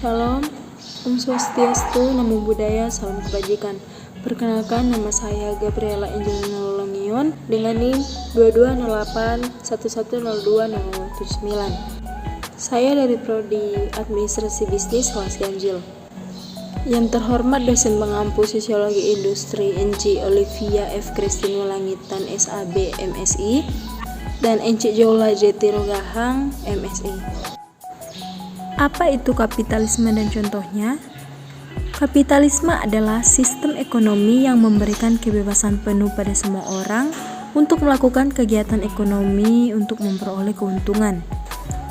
Shalom, Om Swastiastu, Namo Buddhaya, Salam Kebajikan. Perkenalkan, nama saya Gabriela Angelina Lolongion dengan NIM 220811020079. Saya dari Prodi Administrasi Bisnis Kelas Ganjil. Yang terhormat dosen pengampu Sosiologi Industri NC Olivia F. Christine Langitan SAB MSI dan NC Jola Jetirogahang MSI. Apa itu kapitalisme dan contohnya? Kapitalisme adalah sistem ekonomi yang memberikan kebebasan penuh pada semua orang untuk melakukan kegiatan ekonomi untuk memperoleh keuntungan.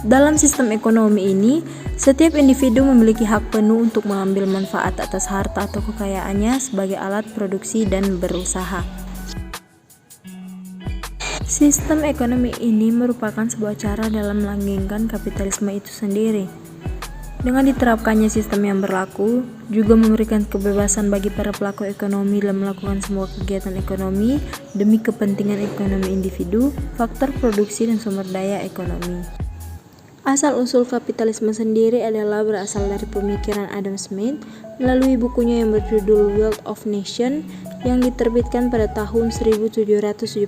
Dalam sistem ekonomi ini, setiap individu memiliki hak penuh untuk mengambil manfaat atas harta atau kekayaannya sebagai alat produksi dan berusaha. Sistem ekonomi ini merupakan sebuah cara dalam melanggengkan kapitalisme itu sendiri. Dengan diterapkannya sistem yang berlaku, juga memberikan kebebasan bagi para pelaku ekonomi dalam melakukan semua kegiatan ekonomi demi kepentingan ekonomi individu, faktor produksi dan sumber daya ekonomi. Asal-usul kapitalisme sendiri adalah berasal dari pemikiran Adam Smith melalui bukunya yang berjudul Wealth of Nations yang diterbitkan pada tahun 1776.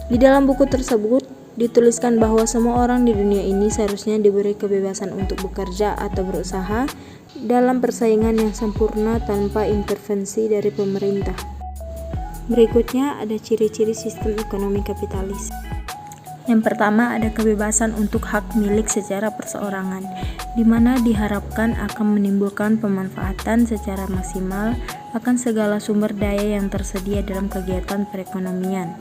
Di dalam buku tersebut, dituliskan bahwa semua orang di dunia ini seharusnya diberi kebebasan untuk bekerja atau berusaha dalam persaingan yang sempurna tanpa intervensi dari pemerintah. Berikutnya ada ciri-ciri sistem ekonomi kapitalis. Yang pertama ada kebebasan untuk hak milik secara perseorangan, di mana diharapkan akan menimbulkan pemanfaatan secara maksimal akan segala sumber daya yang tersedia dalam kegiatan perekonomian.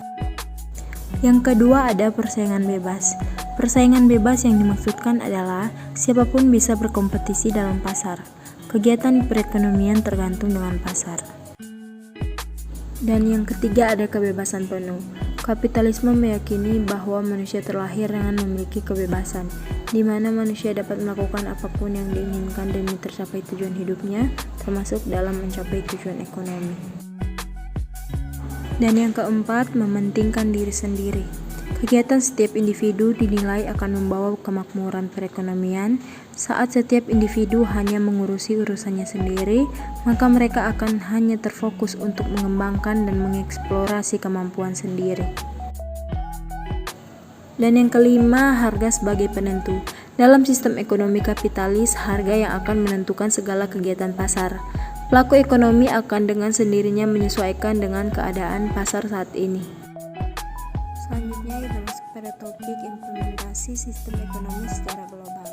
Yang kedua ada persaingan bebas. Persaingan bebas yang dimaksudkan adalah siapapun bisa berkompetisi dalam pasar. Kegiatan perekonomian tergantung dengan pasar. Dan yang ketiga ada kebebasan penuh. Kapitalisme meyakini bahwa manusia terlahir dengan memiliki kebebasan, di mana manusia dapat melakukan apapun yang diinginkan demi tercapai tujuan hidupnya, termasuk dalam mencapai tujuan ekonomi. Dan yang keempat, mementingkan diri sendiri. Kegiatan setiap individu dinilai akan membawa kemakmuran perekonomian. Saat setiap individu hanya mengurusi urusannya sendiri, maka mereka akan hanya terfokus untuk mengembangkan dan mengeksplorasi kemampuan sendiri. Dan yang kelima, harga sebagai penentu. Dalam sistem ekonomi kapitalis, harga yang akan menentukan segala kegiatan pasar. Pelaku ekonomi akan dengan sendirinya menyesuaikan dengan keadaan pasar saat ini. Selanjutnya kita masuk pada topik implementasi sistem ekonomi secara global.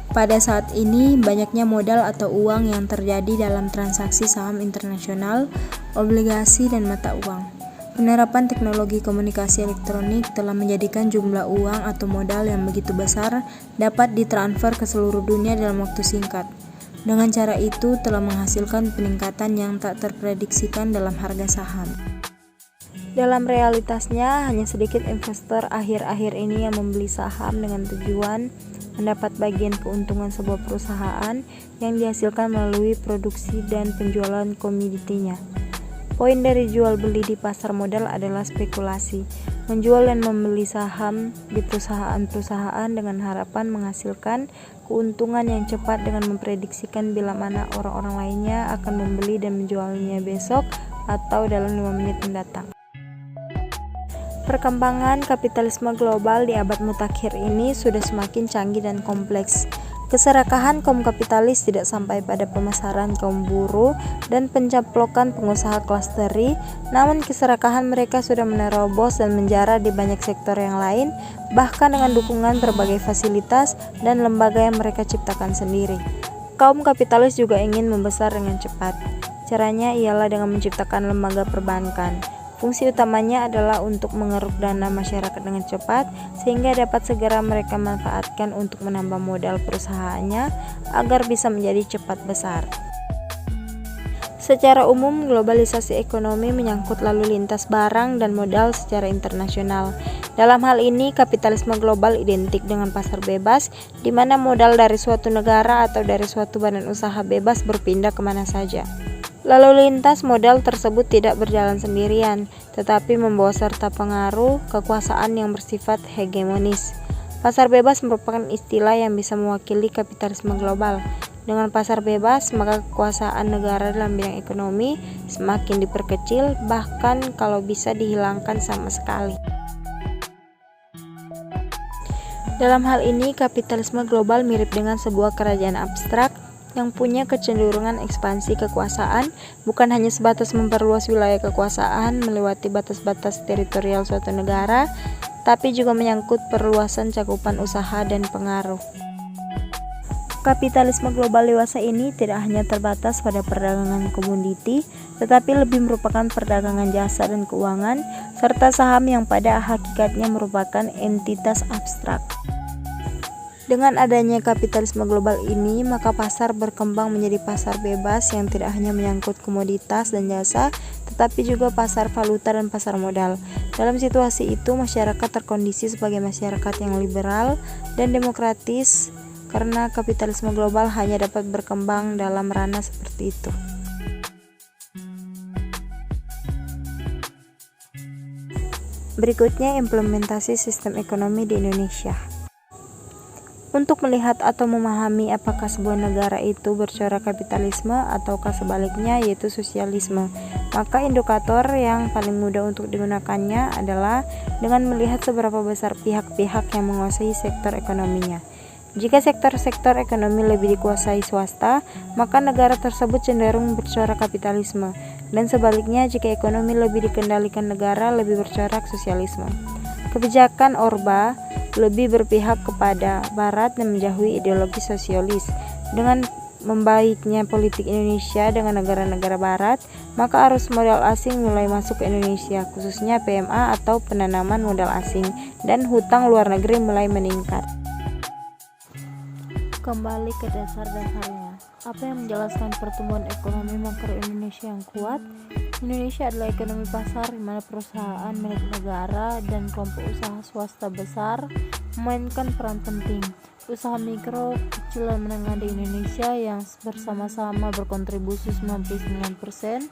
Pada saat ini, banyaknya modal atau uang yang terjadi dalam transaksi saham internasional, obligasi, dan mata uang. Penerapan teknologi komunikasi elektronik telah menjadikan jumlah uang atau modal yang begitu besar dapat ditransfer ke seluruh dunia dalam waktu singkat. Dengan cara itu telah menghasilkan peningkatan yang tak terprediksikan dalam harga saham. Dalam realitasnya, hanya sedikit investor akhir-akhir ini yang membeli saham dengan tujuan mendapat bagian keuntungan sebuah perusahaan yang dihasilkan melalui produksi dan penjualan komoditinya. Poin dari jual beli di pasar modal adalah spekulasi, menjual dan membeli saham di perusahaan-perusahaan dengan harapan menghasilkan keuntungan yang cepat dengan memprediksikan bila mana orang-orang lainnya akan membeli dan menjualnya besok atau dalam 5 menit mendatang. Perkembangan kapitalisme global di abad mutakhir ini sudah semakin canggih dan kompleks. Keserakahan kaum kapitalis tidak sampai pada pemasaran kaum buruh dan pencaplokan pengusaha kelas teri, namun keserakahan mereka sudah menerobos dan menjara di banyak sektor yang lain, bahkan dengan dukungan berbagai fasilitas dan lembaga yang mereka ciptakan sendiri. Kaum kapitalis juga ingin membesar dengan cepat. Caranya ialah dengan menciptakan lembaga perbankan. Fungsi utamanya adalah untuk mengeruk dana masyarakat dengan cepat sehingga dapat segera mereka manfaatkan untuk menambah modal perusahaannya agar bisa menjadi cepat besar. Secara umum, globalisasi ekonomi menyangkut lalu lintas barang dan modal secara internasional. Dalam hal ini, kapitalisme global identik dengan pasar bebas, di mana modal dari suatu negara atau dari suatu badan usaha bebas berpindah kemana saja. Lalu lintas modal tersebut tidak berjalan sendirian, tetapi membawa serta pengaruh kekuasaan yang bersifat hegemonis. Pasar bebas merupakan istilah yang bisa mewakili kapitalisme global. Dengan pasar bebas, maka kekuasaan negara dalam bidang ekonomi semakin diperkecil, bahkan kalau bisa dihilangkan sama sekali. Dalam hal ini, kapitalisme global mirip dengan sebuah kerajaan abstrak yang punya kecenderungan ekspansi kekuasaan, bukan hanya sebatas memperluas wilayah kekuasaan melewati batas-batas teritorial suatu negara, tapi juga menyangkut perluasan cakupan usaha dan pengaruh. Kapitalisme global dewasa ini tidak hanya terbatas pada perdagangan komoditi, tetapi lebih merupakan perdagangan jasa dan keuangan, serta saham yang pada hakikatnya merupakan entitas abstrak. Dengan adanya kapitalisme global ini, maka pasar berkembang menjadi pasar bebas yang tidak hanya menyangkut komoditas dan jasa, tetapi juga pasar valuta dan pasar modal. Dalam situasi itu, masyarakat terkondisi sebagai masyarakat yang liberal dan demokratis, karena kapitalisme global hanya dapat berkembang dalam ranah seperti itu. Berikutnya, implementasi sistem ekonomi di Indonesia. Untuk melihat atau memahami apakah sebuah negara itu bercorak kapitalisme ataukah sebaliknya yaitu sosialisme, maka indikator yang paling mudah untuk digunakannya adalah dengan melihat seberapa besar pihak-pihak yang menguasai sektor ekonominya. Jika sektor-sektor ekonomi lebih dikuasai swasta, maka negara tersebut cenderung bercorak kapitalisme, dan sebaliknya jika ekonomi lebih dikendalikan negara lebih bercorak sosialisme. Kebijakan Orba lebih berpihak kepada Barat dan menjauhi ideologi sosialis. Dengan membaiknya politik Indonesia dengan negara-negara Barat, maka arus modal asing mulai masuk ke Indonesia, khususnya PMA atau penanaman modal asing, dan hutang luar negeri mulai meningkat. Kembali ke dasar-dasarnya, apa yang menjelaskan pertumbuhan ekonomi makro Indonesia yang kuat? Indonesia adalah ekonomi pasar di mana perusahaan milik negara dan kelompok usaha swasta besar memainkan peran penting. Usaha mikro, kecil dan menengah di Indonesia yang bersama-sama berkontribusi 99%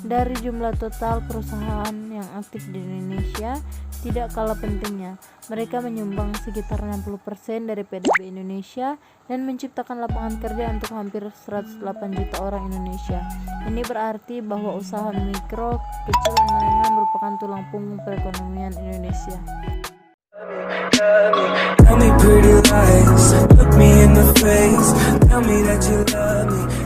dari jumlah total perusahaan yang aktif di Indonesia tidak kalah pentingnya. Mereka menyumbang sekitar 60% dari PDB Indonesia dan menciptakan lapangan kerja untuk hampir 108 juta orang Indonesia. Ini berarti bahwa usaha mikro, kecil dan menengah merupakan tulang punggung perekonomian Indonesia. Tell me pretty lies, look me in the face, tell me that you love me.